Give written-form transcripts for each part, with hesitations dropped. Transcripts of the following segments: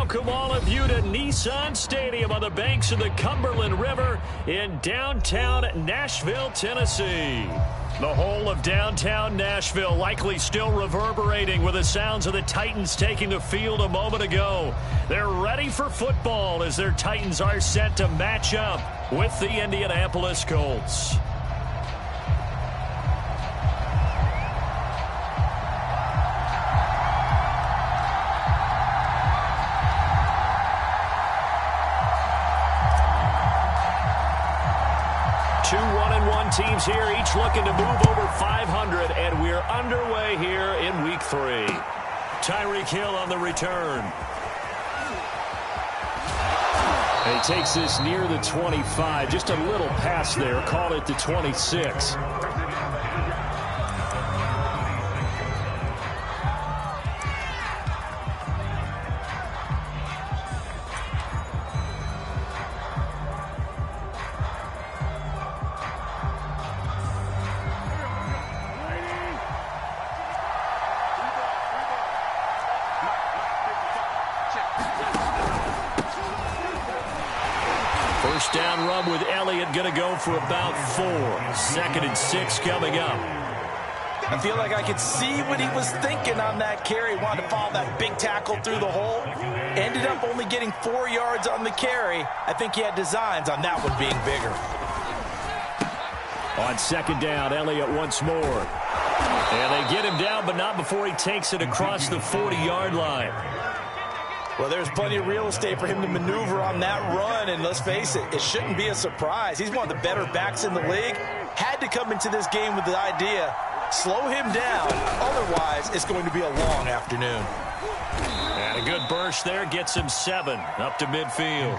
Welcome all of you to Nissan Stadium on the banks of the Cumberland River in downtown Nashville, Tennessee. The whole of downtown Nashville likely still reverberating with the sounds of the Titans taking the field a moment ago. They're ready for football as their Titans are set to match up with the Indianapolis Colts. Two 1-1 teams here, each looking to move over 500, and we're underway here in Week 3. Tyreek Hill on the return. And he takes this near the 25, just a little pass there, called it the 26. First down run with Elliott, going to go for about 4. 2nd and 6 coming up. I feel like I could see what he was thinking on that carry. Wanted to follow that big tackle through the hole. Ended up only getting 4 yards on the carry. I think he had designs on that one being bigger. On 2nd down, Elliott once more. And they get him down, but not before he takes it across the 40-yard line. Well, there's plenty of real estate for him to maneuver on that run, and let's face it, it shouldn't be a surprise. He's one of the better backs in the league. Had to come into this game with the idea, slow him down, otherwise it's going to be a long afternoon. And a good burst there gets him 7 up to midfield.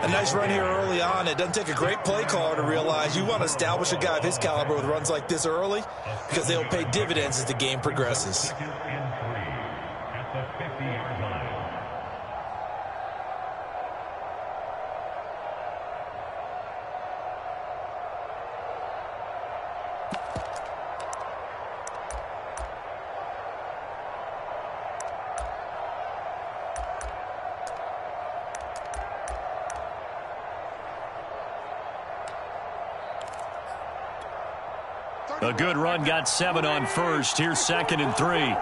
A nice run here early on. It doesn't take a great play caller to realize you want to establish a guy of his caliber with runs like this early because they'll pay dividends as the game progresses. A good run, got 7 on first. Here's 2nd and 3.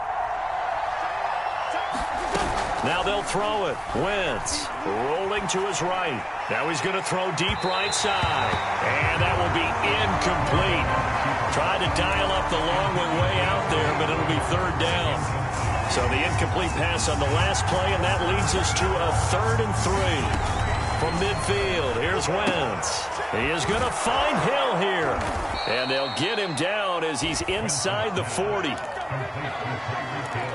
Now they'll throw it. Wentz rolling to his right. Now he's going to throw deep right side. And that will be incomplete. Tried to dial up the long way out there, but it'll be 3rd down. So the incomplete pass on the last play, and that leads us to a 3rd and 3. From midfield, here's Wentz. He is going to find Hill here. And they'll get him down as he's inside the 40.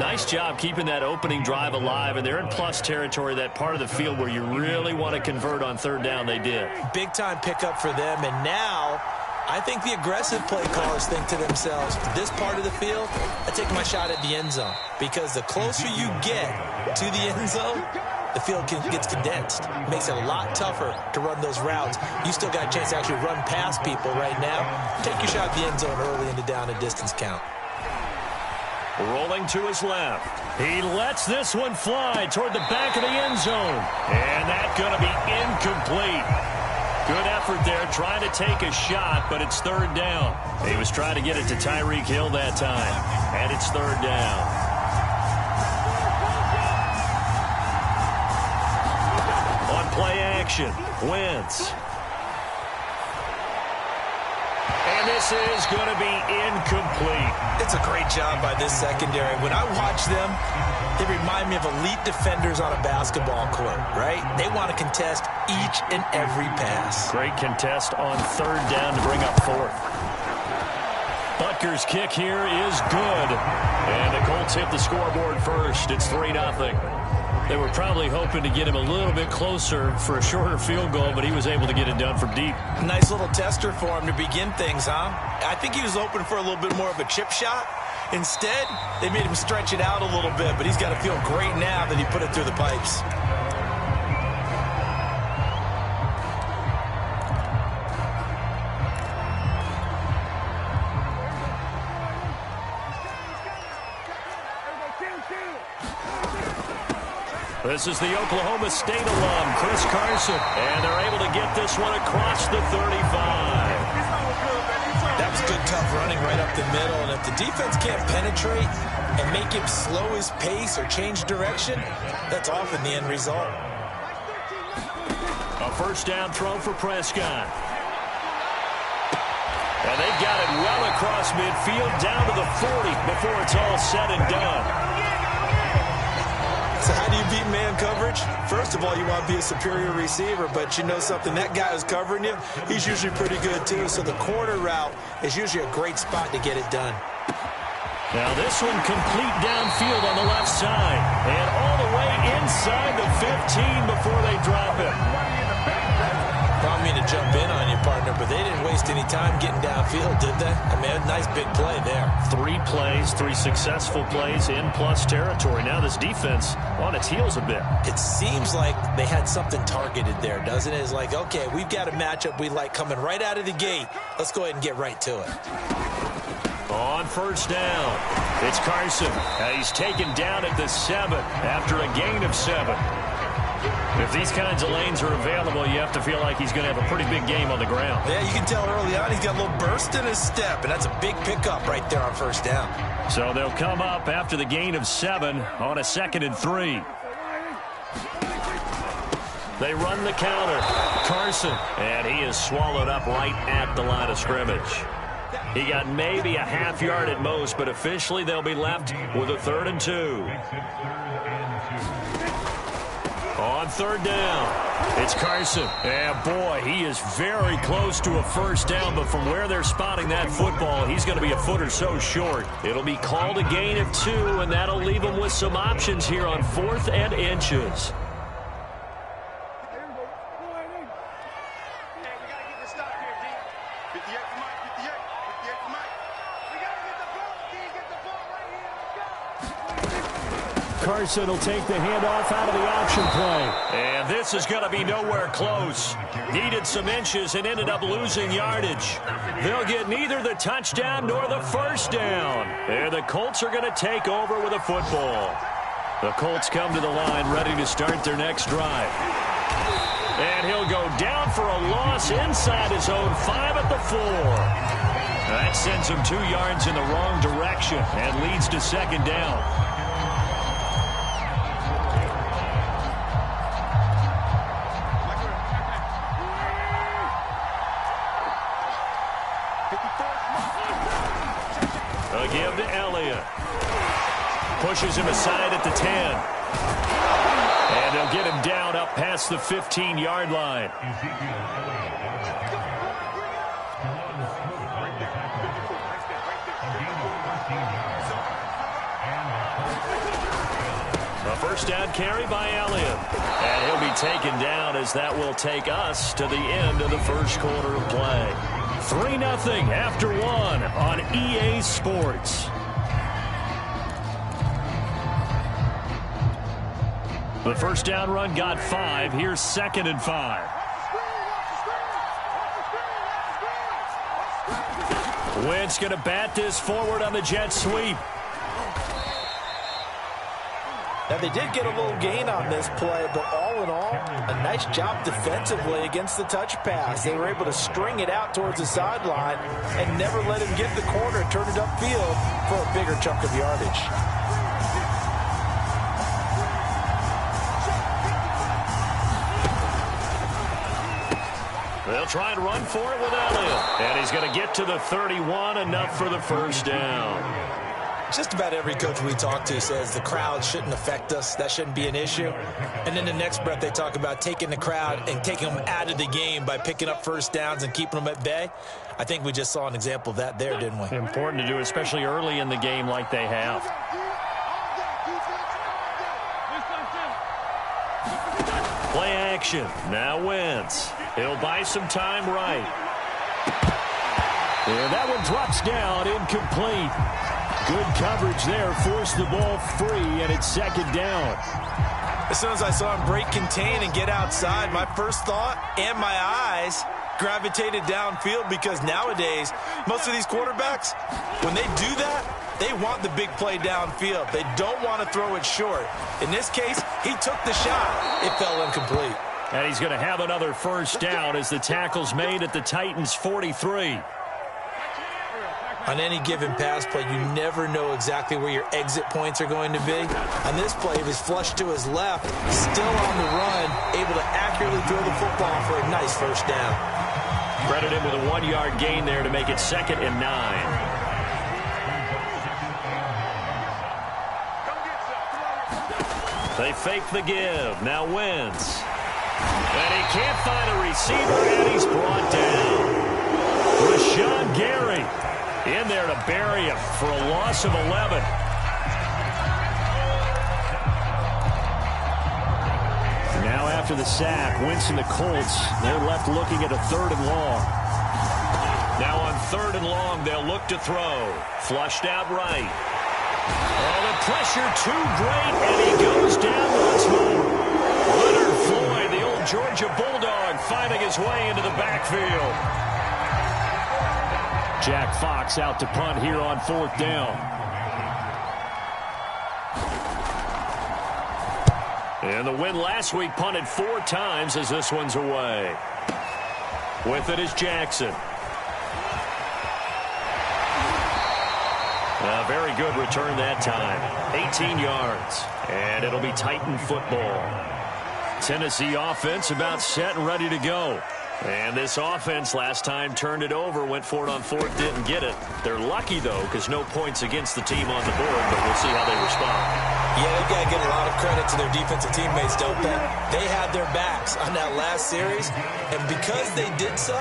Nice job keeping that opening drive alive, and they're in plus territory, that part of the field where you really want to convert on 3rd down. They did. Big-time pickup for them, and now I think the aggressive play callers think to themselves, this part of the field, I take my shot at the end zone. Because the closer you get to the end zone, the field gets condensed. It makes it a lot tougher to run those routes. You still got a chance to actually run past people right now. Take your shot at the end zone early in the down and distance count. Rolling to his left. He lets this one fly toward the back of the end zone. And that's going to be incomplete. Good effort there, trying to take a shot, but it's 3rd down. He was trying to get it to Tyreek Hill that time. And it's 3rd down. Play action. Wentz. And this is going to be incomplete. It's a great job by this secondary. When I watch them, they remind me of elite defenders on a basketball court, right? They want to contest each and every pass. Great contest on 3rd down to bring up 4th. Butker's kick here is good. And the Colts hit the scoreboard first. It's 3-0. They were probably hoping to get him a little bit closer for a shorter field goal, but he was able to get it done from deep. Nice little tester for him to begin things, huh? I think he was hoping for a little bit more of a chip shot. Instead, they made him stretch it out a little bit, but he's got to feel great now that he put it through the pipes. This is the Oklahoma State alum, Chris Carson. And they're able to get this one across the 35. That was good, tough running right up the middle. And if the defense can't penetrate and make him slow his pace or change direction, that's often the end result. A first down throw for Prescott. And they've got it well across midfield, down to the 40 before it's all said and done. So how do you beat man coverage? First of all, you want to be a superior receiver, but you know something, that guy who's covering you, he's usually pretty good too. So the corner route is usually a great spot to get it done. Now this one complete downfield on the left side. And all the way inside the 15 before they drop it. I don't mean to jump in on you, partner, but they didn't waste any time getting downfield, did they? I mean, a nice big play there. 3 plays, 3 successful plays in plus territory. Now this defense on its heels a bit. It seems like they had something targeted there, doesn't it? It's like, okay, we've got a matchup we like coming right out of the gate. Let's go ahead and get right to it. On first down, it's Carson. He's taken down at the 7 after a gain of 7. If these kinds of lanes are available, you have to feel like he's going to have a pretty big game on the ground. Yeah, you can tell early on he's got a little burst in his step, and that's a big pickup right there on first down. So they'll come up after the gain of 7 on a 2nd and 3. They run the counter. Carson, and he is swallowed up right at the line of scrimmage. He got maybe a half yard at most, but officially they'll be left with a 3rd and 2. On third down, it's Carson. And boy, he is very close to a first down, but from where they're spotting that football, he's going to be a foot or so short. It'll be called a gain of 2, and that'll leave him with some options here on 4th and inches. Carson will take the handoff out of the option play. And this is going to be nowhere close. Needed some inches and ended up losing yardage. They'll get neither the touchdown nor the first down. And the Colts are going to take over with a football. The Colts come to the line ready to start their next drive. And he'll go down for a loss inside his own 5 at the 4. That sends him 2 yards in the wrong direction and leads to 2nd down. A give to Elliott. Pushes him aside at the 10. And they'll get him down up past the 15-yard line. A first down carry by Elliott. And he'll be taken down as that will take us to the end of the first quarter of play. 3-0 after 1 on EA Sports. The first down run got 5. Here's 2nd and 5. Wentz going to bat this forward on the jet sweep. Now, they did get a little gain on this play, but all in all, a nice job defensively against the touch pass. They were able to string it out towards the sideline and never let him get the corner and turn it upfield for a bigger chunk of yardage. They'll try and run for it with Elliott. And he's going to get to the 31, enough for the first down. Just about every coach we talk to says the crowd shouldn't affect us. That shouldn't be an issue. And then the next breath they talk about taking the crowd and taking them out of the game by picking up first downs and keeping them at bay. I think we just saw an example of that there, didn't we? Important to do, especially early in the game like they have. Play action. Now Wentz. He'll buy some time right. And that one drops down, incomplete. Good coverage there, forced the ball free, and it's 2nd down. As soon as I saw him break contain and get outside, my first thought and my eyes gravitated downfield because nowadays, most of these quarterbacks, when they do that, they want the big play downfield. They don't want to throw it short. In this case, he took the shot. It fell incomplete. And he's going to have another first down as the tackle's made at the Titans' 43. On any given pass play, you never know exactly where your exit points are going to be. On this play, he was flushed to his left, still on the run, able to accurately throw the football for a nice first down. Credit him with a 1-yard gain there to make it 2nd and 9. They fake the give. Now Wentz. And he can't find a receiver, and he's brought down. Rashawn Gary in there to bury him for a loss of 11. Now after the sack, Wentz and the Colts, they're left looking at a 3rd and long. Now on 3rd and long, they'll look to throw. Flushed out right. Oh, the pressure too great, and he goes down once more. Leonard Floyd, the old Georgia Bulldog, finding his way into the backfield. Jack Fox out to punt here on 4th down. And the win last week punted 4 times as this one's away. With it is Jackson. A very good return that time. 18 yards. And it'll be Titan football. Tennessee offense about set and ready to go. And this offense last time turned it over, went for it on 4th, didn't get it. They're lucky, though, because no points against the team on the board, but we'll see how they respond. Yeah, they've got to give a lot of credit to their defensive teammates, don't they? They had their backs on that last series, and because they did so,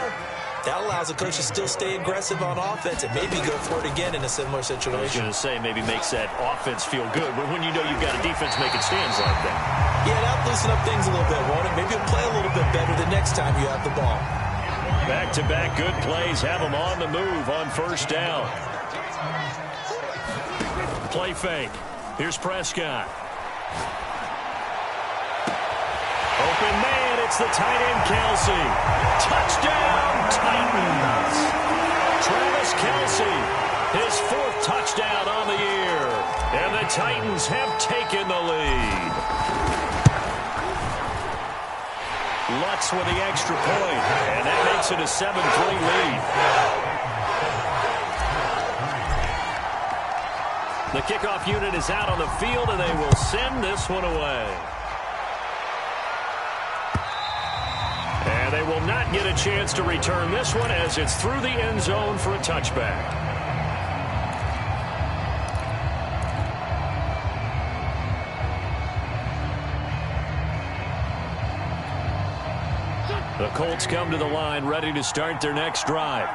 that allows the coach to still stay aggressive on offense and maybe go for it again in a similar situation. I was going to say maybe makes that offense feel good, but when you know you've got a defense making stands like that. Yeah, that'll loosen up things a little bit, won't it? Maybe you'll play a little bit better the next time you have the ball. Back-to-back good plays have them on the move on 1st down. Play fake. Here's Prescott. Open man, it's the tight end Kelsey. Touchdown, Titans. Travis Kelsey, his 4th touchdown on the year. And the Titans have taken the lead. Lutz with the extra point, and that makes it a 7-3 lead. The kickoff unit is out on the field, and they will send this one away. And they will not get a chance to return this one as it's through the end zone for a touchback. The Colts come to the line ready to start their next drive.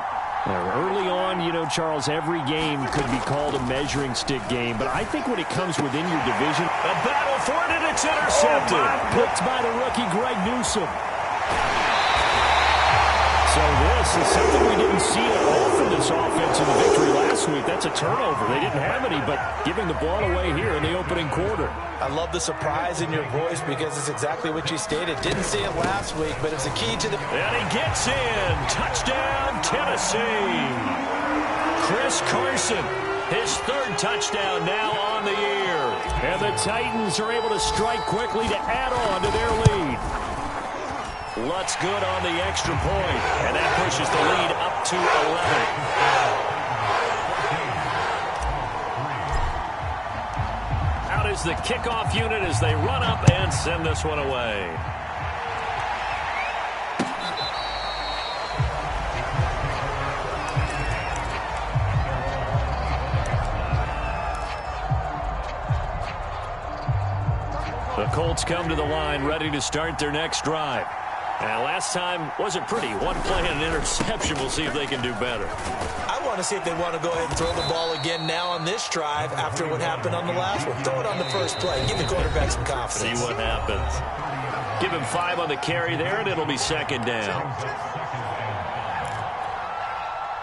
Early on, you know, Charles, every game could be called a measuring stick game, but I think when it comes within your division, a battle for it, and it's intercepted. Picked by the rookie Greg Newsome. So this is something we didn't see at all from this offense in the victory last week. That's a turnover. They didn't have any, but giving the ball away here in the opening quarter. I love the surprise in your voice because it's exactly what you stated. Didn't see it last week, but it's a key to the... And he gets in. Touchdown, Tennessee. Chris Carson, his 3rd touchdown now on the year. And the Titans are able to strike quickly to add on to their lead. Lutz good on the extra point, and that pushes the lead up to 11. Out is the kickoff unit as they run up and send this one away. The Colts come to the line ready to start their next drive. And last time wasn't pretty. One play and an interception. We'll see if they can do better. I want to see if they want to go ahead and throw the ball again now on this drive after what happened on the last one. Throw it on the first play. Give the quarterback some confidence. See what happens. Give him 5 on the carry there, and it'll be 2nd down.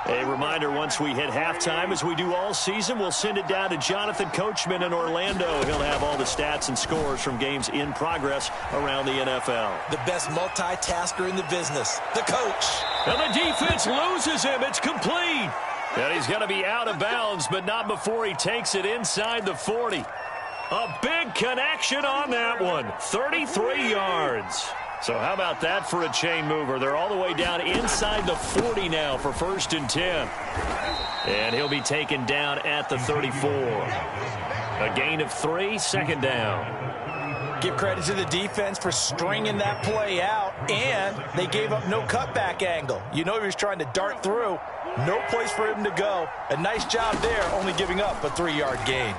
A reminder, once we hit halftime, as we do all season, we'll send it down to Jonathan Coachman in Orlando. He'll have all the stats and scores from games in progress around the NFL. The best multitasker in the business, the coach. And the defense loses him. It's complete. And he's going to be out of bounds, but not before he takes it inside the 40. A big connection on that one. 33 yards. So how about that for a chain mover? They're all the way down inside the 40 now for 1st and 10. And he'll be taken down at the 34. A gain of 3, 2nd down. Give credit to the defense for stringing that play out, and they gave up no cutback angle. You know he was trying to dart through. No place for him to go. A nice job there, only giving up a 3-yard gain.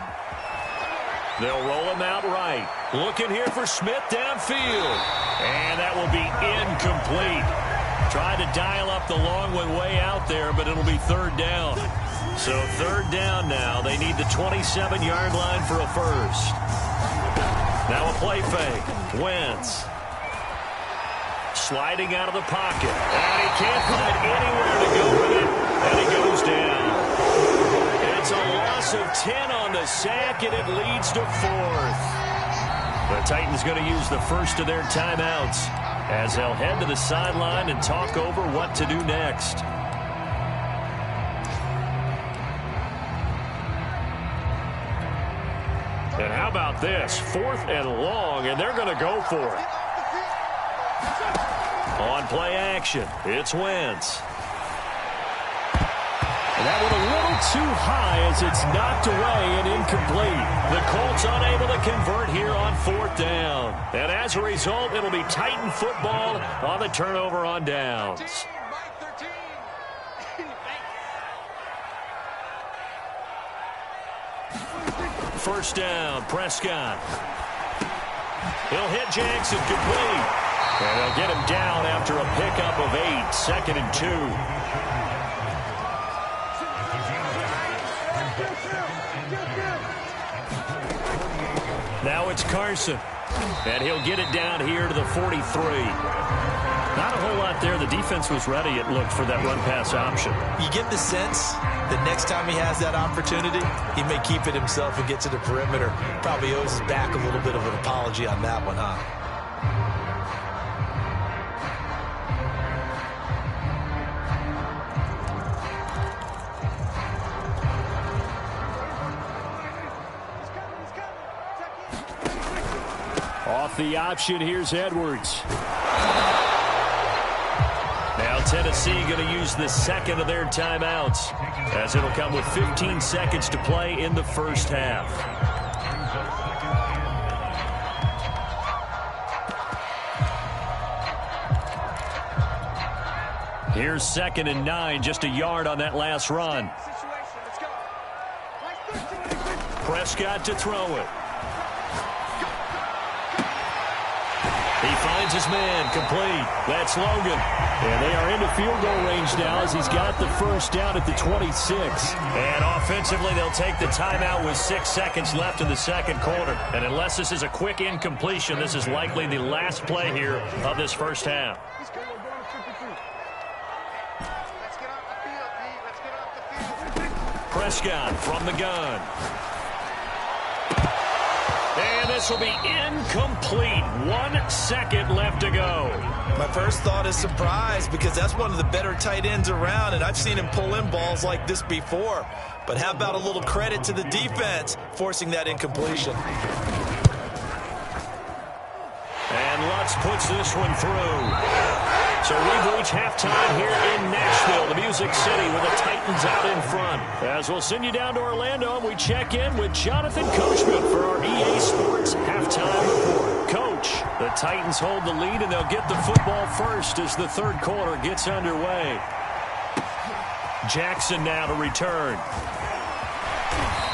They'll roll him out right. Looking here for Smith downfield. And that will be incomplete. Tried to dial up the long one way out there, but it'll be 3rd down. So 3rd down now. They need the 27-yard line for a first. Now a play fake. Wentz. Sliding out of the pocket. And he can't find anywhere to go with it. And he goes down. It's a loss of 10 on the sack, and it leads to 4th. The Titans going to use the first of their timeouts as they'll head to the sideline and talk over what to do next. And how about this? 4th and long, and they're going to go for it. On play action, it's Wentz. And that one a little too high as it's knocked away and incomplete. The Colts unable to convert here on 4th down. And as a result, it'll be Titan football on the turnover on downs. First down, Prescott. He'll hit Jackson complete. And they'll get him down after a pickup of 8, 2nd and 2. Now it's Carson. And he'll get it down here to the 43. Not a whole lot there. The defense was ready, it looked, for that run-pass option. You get the sense that next time he has that opportunity, he may keep it himself and get to the perimeter. Probably owes his back a little bit of an apology on that one, huh? Off the option, here's Edwards. Now Tennessee going to use the 2nd of their timeouts, as it'll come with 15 seconds to play in the first half. Here's 2nd and 9, just a yard on that last run. Prescott to throw it. He finds his man, complete. That's Logan. And they are into field goal range now as he's got the first down at the 26. And offensively, they'll take the timeout with 6 seconds left in the 2nd quarter. And unless this is a quick incompletion, this is likely the last play here of this first half. Prescott from the gun. And this will be incomplete. 1 second left to go. My first thought is surprise, because that's one of the better tight ends around, and I've seen him pull in balls like this before. But how about a little credit to the defense forcing that incompletion? And Lutz puts this one through. So we've reached halftime here in Nashville, the Music City, with the Titans out in front. As we'll send you down to Orlando, and we check in with Jonathan Coachman for our EA Sports halftime report. Coach, the Titans hold the lead, and they'll get the football first as the 3rd quarter gets underway. Jackson now to return.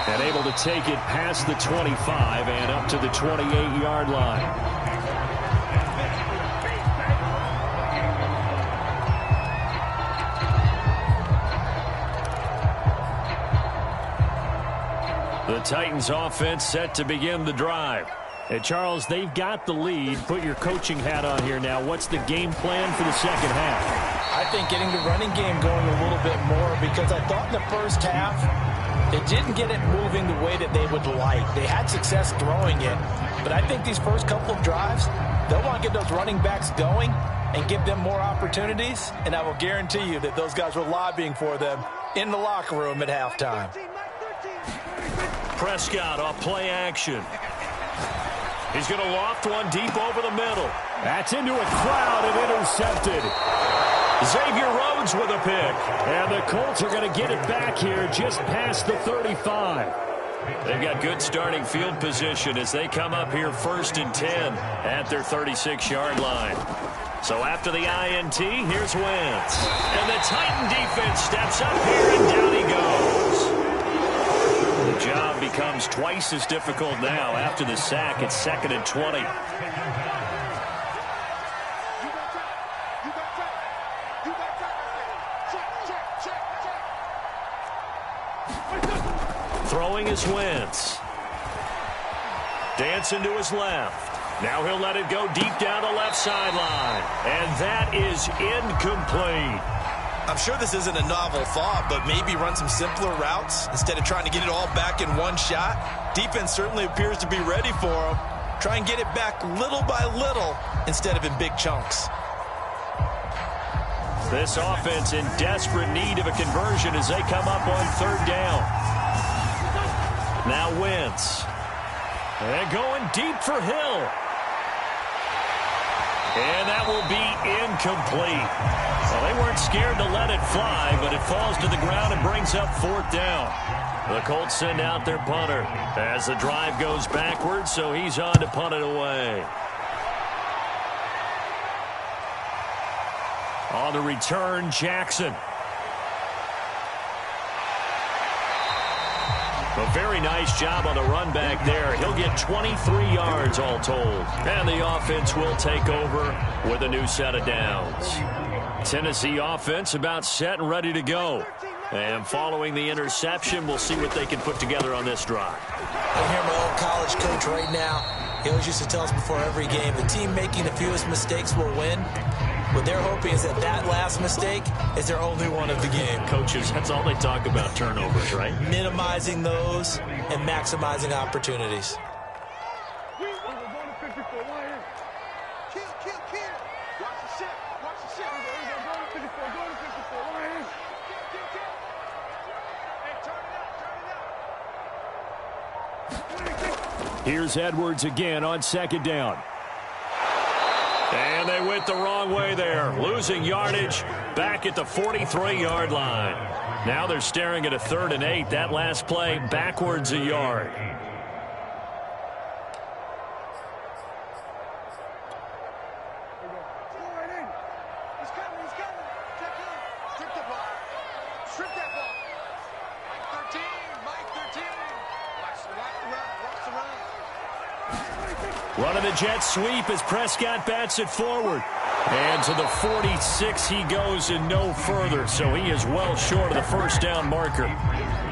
And able to take it past the 25 and up to the 28-yard line. The Titans offense set to begin the drive. And Charles, they've got the lead. Put your coaching hat on here now. What's the game plan for the second half? I think getting the running game going a little bit more, because I thought in the first half they didn't get it moving the way that they would like. They had success throwing it, but I think these first couple of drives, they'll want to get those running backs going and give them more opportunities, and I will guarantee you that those guys were lobbying for them in the locker room at halftime. Prescott off play action. He's going to loft one deep over the middle. That's into a crowd and intercepted. Xavier Rhodes with a pick. And the Colts are going to get it back here just past the 35. They've got good starting field position as they come up here 1st and 10 at their 36-yard line. So after the INT, here's Wentz. And the Titan defense steps up here, and down he goes. The job becomes twice as difficult now after the sack. It's 2nd and 20. Throwing is Wentz. Dancing to his left. Now he'll let it go deep down the left sideline. And that is incomplete. I'm sure this isn't a novel thought, but maybe run some simpler routes instead of trying to get it all back in one shot. Defense certainly appears to be ready for him. Try and get it back little by little instead of in big chunks. This offense in desperate need of a conversion as they come up on 3rd down. Now Wentz. And going deep for Hill. And that will be incomplete. Well, they weren't scared to let it fly, but it falls to the ground and brings up 4th down. The Colts send out their punter as the drive goes backwards, so he's on to punt it away. On the return, Jackson. A very nice job on the run back there. He'll get 23 yards all told. And the offense will take over with a new set of downs. Tennessee offense about set and ready to go. And following the interception, we'll see what they can put together on this drive. I hear my old college coach right now. He always used to tell us before every game, the team making the fewest mistakes will win. What they're hoping is that that last mistake is their only one of the game. Coaches, that's all they talk about, turnovers, right? Minimizing those and maximizing opportunities. Here's Edwards again on 2nd down. And they went the wrong way there, losing yardage back at the 43-yard line. Now they're staring at a 3rd and 8. That last play backwards a yard. Running the jet sweep as Prescott bats it forward. And to the 46 he goes and no further. So he is well short of the 1st down marker.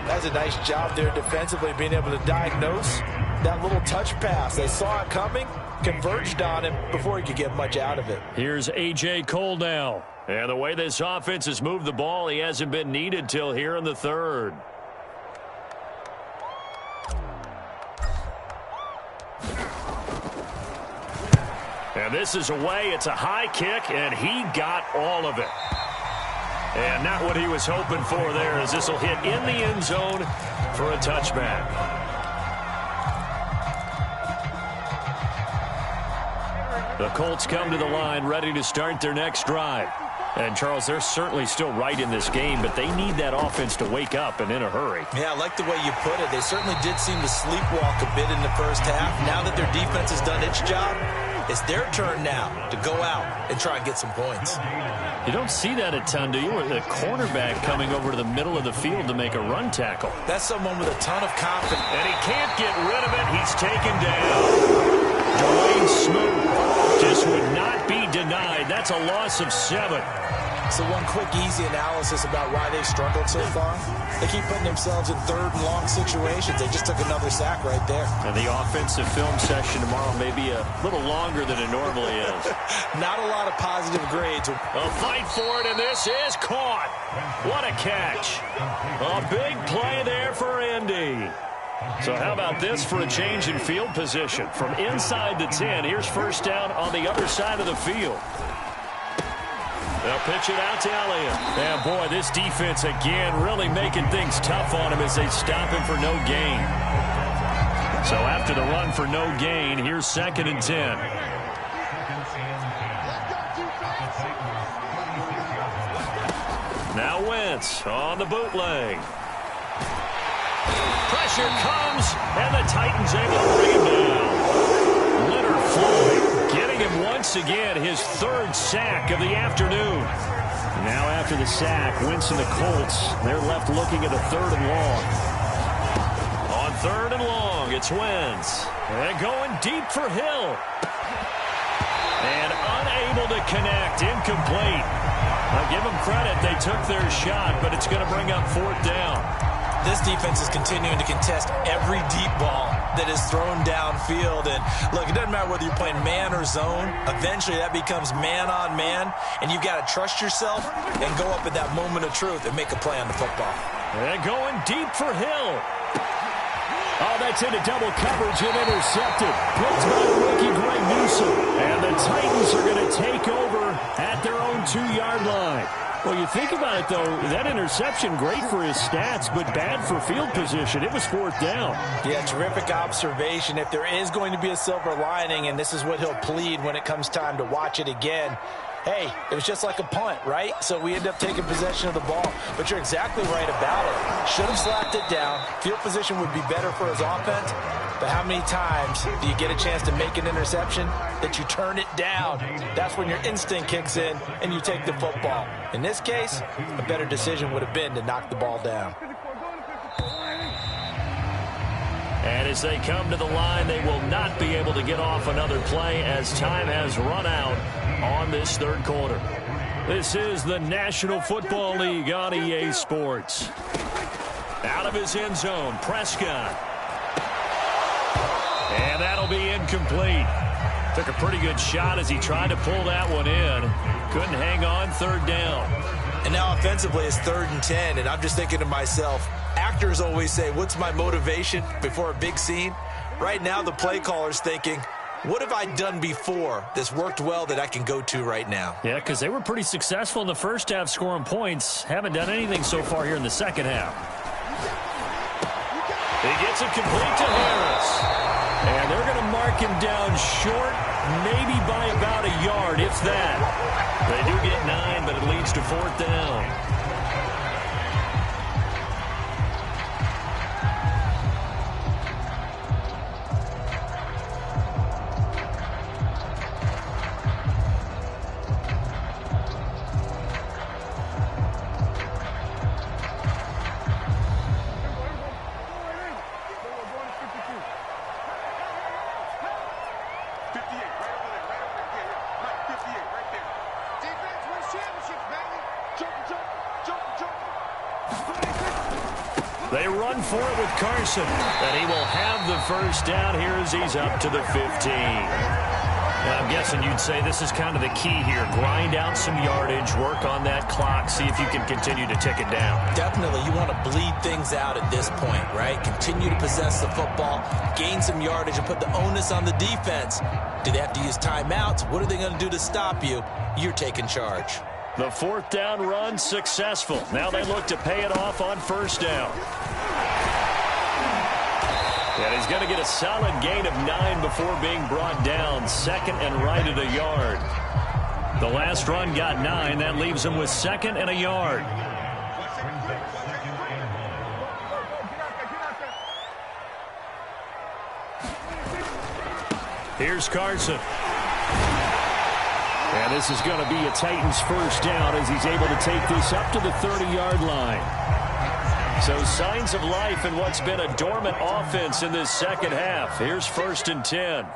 That's a nice job there defensively, being able to diagnose that little touch pass. They saw it coming, converged on him before he could get much out of it. Here's A.J. Cole now. And the way this offense has moved the ball, he hasn't been needed till here in the 3rd. And this is away. It's a high kick, and he got all of it. And not what he was hoping for there, as this will hit in the end zone for a touchback. The Colts come to the line ready to start their next drive. And, Charles, they're certainly still right in this game, but they need that offense to wake up and in a hurry. Yeah, I like the way you put it. They certainly did seem to sleepwalk a bit in the first half. Now that their defense has done its job, it's their turn now to go out and try and get some points. You don't see that a ton, do you? With a cornerback coming over to the middle of the field to make a run tackle. That's someone with a ton of confidence. And he can't get rid of it. He's taken down. Dwayne Smoot just would not be denied. That's a loss of 7. So one quick, easy analysis about why they've struggled so far. They keep putting themselves in 3rd and long situations. They just took another sack right there. And the offensive film session tomorrow may be a little longer than it normally is. Not a lot of positive grades. A fight for it, and this is caught. What a catch. A big play there for Indy. So how about this for a change in field position? From inside the 10, here's 1st down on the other side of the field. They'll pitch it out to Elliott. And, boy, this defense, again, really making things tough on him as they stop him for no gain. So after the run for no gain, here's 2nd and 10. Now Wentz on the bootleg. Pressure comes, and the Titans able to bring him down. Leonard Floyd getting him once again his 3rd sack of the afternoon. Now after the sack, Wentz and the Colts, they're left looking at a 3rd and long. On 3rd and long, it's Wentz. And going deep for Hill. And unable to connect, incomplete. I'll give them credit, they took their shot, but it's going to bring up 4th down. This defense is continuing to contest every deep ball that is thrown downfield. And, look, it doesn't matter whether you're playing man or zone. Eventually, that becomes man-on-man, and you've got to trust yourself and go up at that moment of truth and make a play on the football. And going deep for Hill. Oh, that's into double coverage and intercepted. Picked by the rookie Greg Newsome. And the Titans are going to take over at their own 2-yard line. Well, you think about it, though, that interception, great for his stats, but bad for field position. It was 4th down. Yeah, terrific observation. If there is going to be a silver lining, and this is what he'll plead when it comes time to watch it again, hey, it was just like a punt, right? So we end up taking possession of the ball. But you're exactly right about it. Should have slapped it down. Field position would be better for his offense. But how many times do you get a chance to make an interception that you turn it down? That's when your instinct kicks in and you take the football. In this case, a better decision would have been to knock the ball down. And as they come to the line, they will not be able to get off another play as time has run out on this 3rd quarter. This is the National Football League on EA Sports. Out of his end zone, Prescott. And that'll be incomplete. Took a pretty good shot as he tried to pull that one in. Couldn't hang on, 3rd down. And now offensively it's 3rd and 10, and I'm just thinking to myself, actors always say, what's my motivation before a big scene? Right now the play caller's thinking, what have I done before that's worked well that I can go to right now? Yeah, because they were pretty successful in the first half scoring points. Haven't done anything so far here in the second half. He gets it complete to Harris. And they're going to mark him down short, maybe by about a yard, if that. They do get 9, but it leads to 4th down. They run for it with Carson, and he will have the 1st down here as he's up to the 15. Now, I'm guessing you'd say this is kind of the key here. Grind out some yardage, work on that clock, see if you can continue to tick it down. Definitely, you want to bleed things out at this point, right? Continue to possess the football, gain some yardage, and put the onus on the defense. Do they have to use timeouts? What are they going to do to stop you? You're taking charge. The 4th down run successful. Now they look to pay it off on 1st down. And he's going to get a solid gain of 9 before being brought down. 2nd and right at a yard. The last run got 9. That leaves him with 2nd and a yard. Here's Carson. And this is going to be a Titans 1st down as he's able to take this up to the 30-yard line. So signs of life in what's been a dormant offense in this second half. Here's 1st and 10.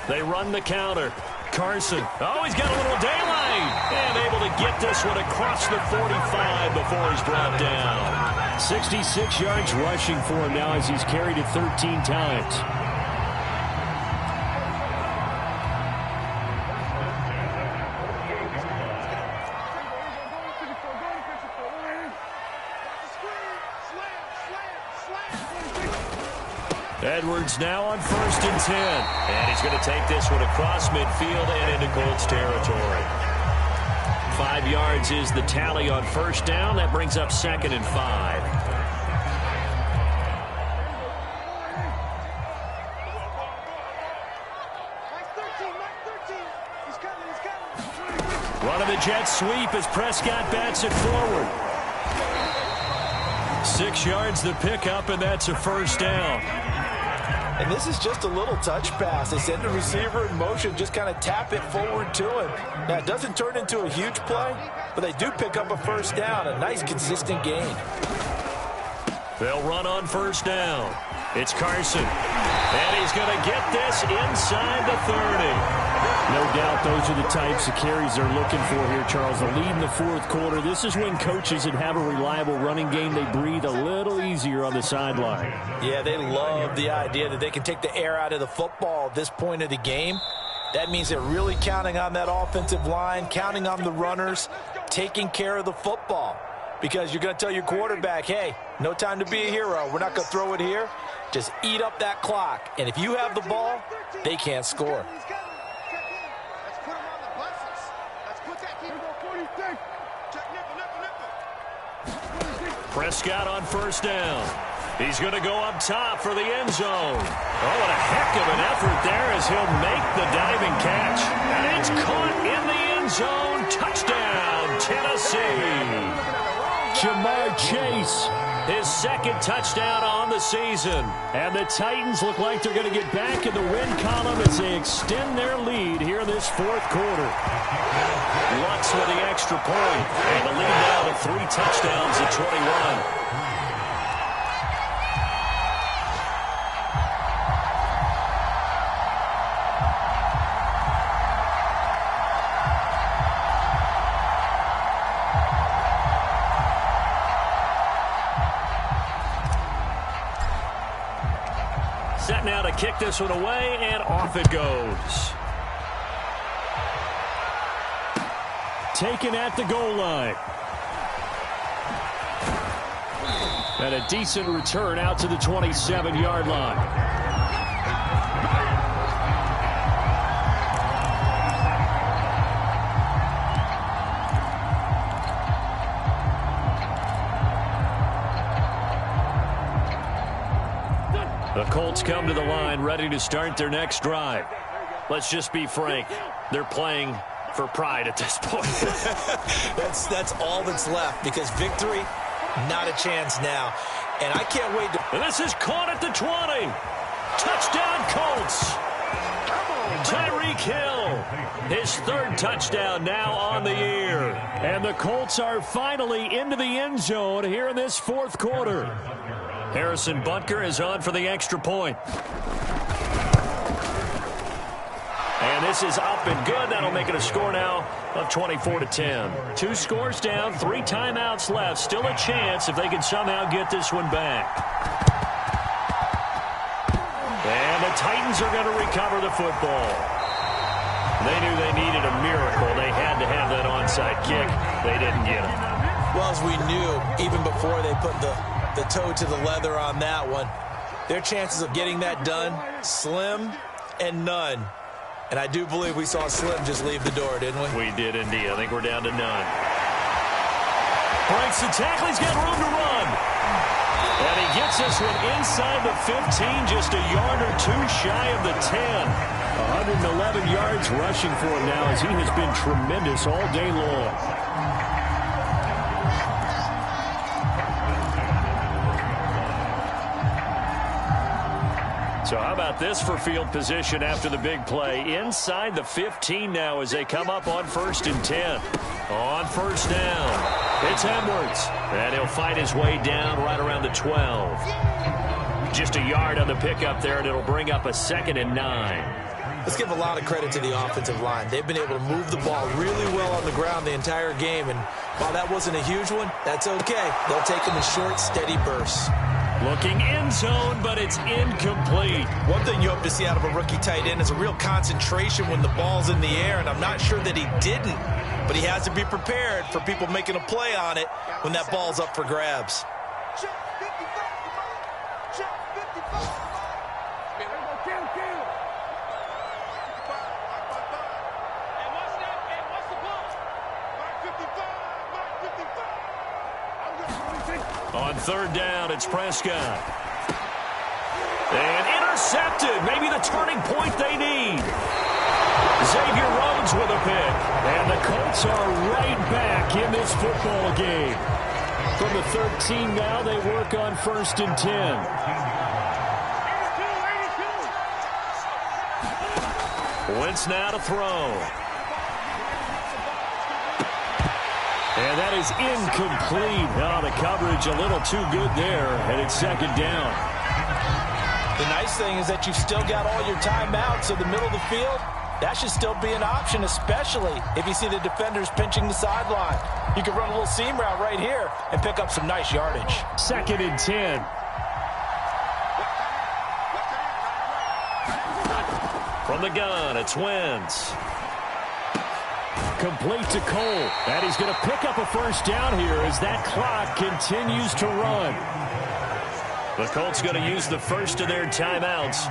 They run the counter. Carson. Oh, he's got a little daylight. And able to get this one across the 45 before he's brought down. 66 yards rushing for him now as he's carried it 13 times. Edwards now on 1st and 10. And he's going to take this one across midfield and into Colts territory. 5 yards is the tally on 1st down. That brings up 2nd and 5. Running the jet sweep as Prescott bats it forward. 6 yards the pickup, and that's a 1st down. And this is just a little touch pass. They send the receiver in motion, just kind of tap it forward to him. Now, it doesn't turn into a huge play, but they do pick up a 1st down, a nice, consistent gain. They'll run on 1st down. It's Carson, and he's going to get this inside the 30. No doubt those are the types of carries they're looking for here, Charles. The lead in the 4th quarter. This is when coaches that have a reliable running game, they breathe a little easier on the sideline. Yeah, they love the idea that they can take the air out of the football at this point of the game. That means they're really counting on that offensive line, counting on the runners, taking care of the football. Because you're going to tell your quarterback, hey, no time to be a hero. We're not going to throw it here. Just eat up that clock. And if you have the ball, they can't score. Prescott on 1st down. He's going to go up top for the end zone. Oh, what a heck of an effort there as he'll make the diving catch. And it's caught in the end zone. Touchdown, Tennessee. Jamar Chase. His 2nd touchdown on the season. And the Titans look like they're going to get back in the win column as they extend their lead here in this 4th quarter. Lutz with the extra point. And the lead now to 3 touchdowns at 21. Set now to kick this one away, and off it goes. Taken at the goal line. And a decent return out to the 27-yard line. The Colts come to the line ready to start their next drive. Let's just be frank. They're playing for pride at this point. That's all that's left, because victory, not a chance now. And I can't wait to... And this is caught at the 20. Touchdown, Colts. Tyreek Hill, his 3rd touchdown now on the year. And the Colts are finally into the end zone here in this 4th quarter. Harrison Butker is on for the extra point. And this is up and good. That'll make it a score now of 24-10. 2 scores down, 3 timeouts left. Still a chance if they can somehow get this one back. And the Titans are going to recover the football. They knew they needed a miracle. They had to have that onside kick. They didn't get it. Well, as we knew, even before they put the toe to the leather on that one, their chances of getting that done, slim and none. And I do believe we saw Slim just leave the door, didn't we? We did indeed. I think we're down to none. Breaks the tackle. He's got room to run. And he gets this one inside the 15, just a yard or 2 shy of the 10. 111 yards rushing for him now, as he has been tremendous all day long. So how about this for field position after the big play? Inside the 15 now as they come up on 1st and 10. On 1st down, it's Edwards. And he'll fight his way down right around the 12. Just a yard on the pickup there, and it'll bring up a 2nd and 9. Let's give a lot of credit to the offensive line. They've been able to move the ball really well on the ground the entire game. And while that wasn't a huge one, that's okay. They'll take them in short, steady bursts. Looking end zone, but it's incomplete. One thing you hope to see out of a rookie tight end is a real concentration when the ball's in the air, and I'm not sure that he didn't, but he has to be prepared for people making a play on it when that ball's up for grabs. third down, it's Prescott. And intercepted. Maybe the turning point they need. Xavier Rhodes with a pick. And the Colts are right back in this football game. From the 13 now, they work on 1st and 10. Wentz now to throw. And that is incomplete. Oh, the coverage a little too good there, and it's 2nd down. The nice thing is that you've still got all your timeouts in the middle of the field. That should still be an option, especially if you see the defenders pinching the sideline. You can run a little seam route right here and pick up some nice yardage. 2nd and 10. From the gun, it's Wentz. Complete to Cole. And he's going to pick up a 1st down here as that clock continues to run. The Colts going to use the first of their timeouts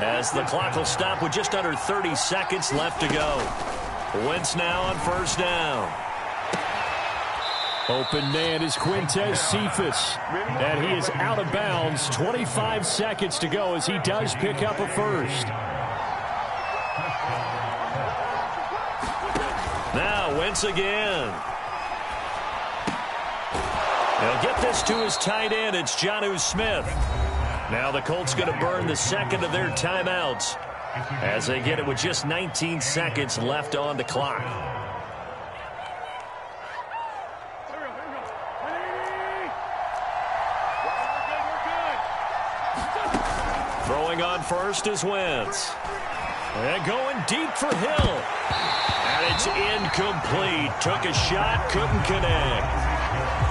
as the clock will stop with just under 30 seconds left to go. Wentz now on 1st down. Open man is Quintez Cephas. And he is out of bounds. 25 seconds to go as he does pick up a 1st. Now Wentz again. He'll get this to his tight end. It's Jonnu Smith. Now the Colts going to burn the 2nd of their timeouts as they get it with just 19 seconds left on the clock. Throwing on 1st is Wentz. And going deep for Hill. And it's incomplete. Took a shot, couldn't connect.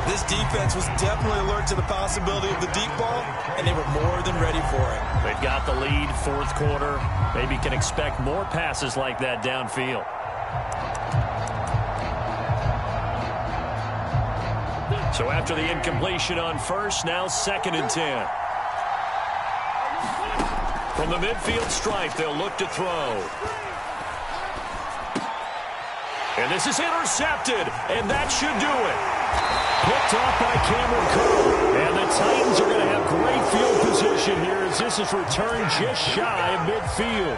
This defense was definitely alert to the possibility of the deep ball, and they were more than ready for it. They've got the lead, 4th quarter. Maybe can expect more passes like that downfield. So after the incompletion on 1st, now 2nd and 10. From the midfield stripe, they'll look to throw. And this is intercepted, and that should do it. Picked off by Cameron Curl. And the Titans are going to have great field position here as this is returned just shy of midfield.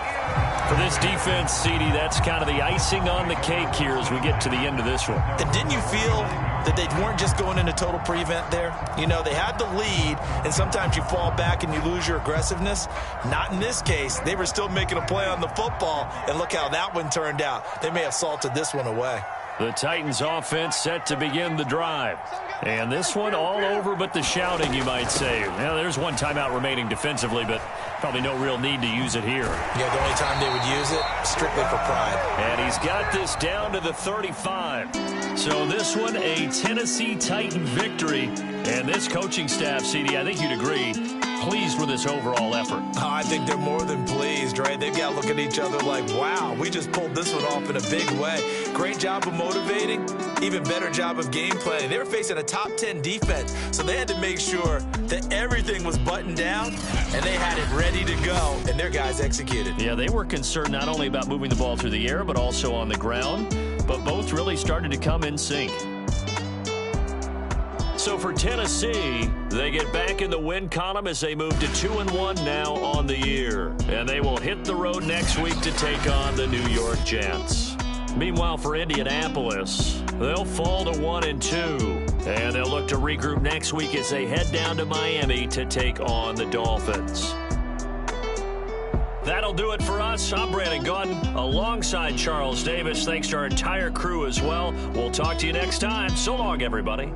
For this defense, CD, that's kind of the icing on the cake here as we get to the end of this one. And didn't you feel that they weren't just going into total prevent there? You know, they had the lead, and sometimes you fall back and you lose your aggressiveness. Not in this case. They were still making a play on the football, and look how that one turned out. They may have salted this one away. The Titans offense set to begin the drive. And this one all over but the shouting, you might say. Now, there's one timeout remaining defensively, but probably no real need to use it here. Yeah, the only time they would use it, strictly for pride. And he's got this down to the 35. So this one, a Tennessee Titan victory. And this coaching staff, CD, I think you'd agree, pleased with this overall effort. Oh, I think they're more than pleased, right? They've got to look at each other like, wow, we just pulled this one off in a big way. Great job of motivating, even better job of game planning. They were facing a top 10 defense, so they had to make sure that everything was buttoned down, and they had it ready to go, and their guys executed. Yeah, they were concerned not only about moving the ball through the air, but also on the ground, but both really started to come in sync. So for Tennessee, they get back in the win column as they move to 2-1 now on the year. And they will hit the road next week to take on the New York Jets. Meanwhile, for Indianapolis, they'll fall to 1-2. And they'll look to regroup next week as they head down to Miami to take on the Dolphins. That'll do it for us. I'm Brandon Gaudin alongside Charles Davis. Thanks to our entire crew as well. We'll talk to you next time. So long, everybody.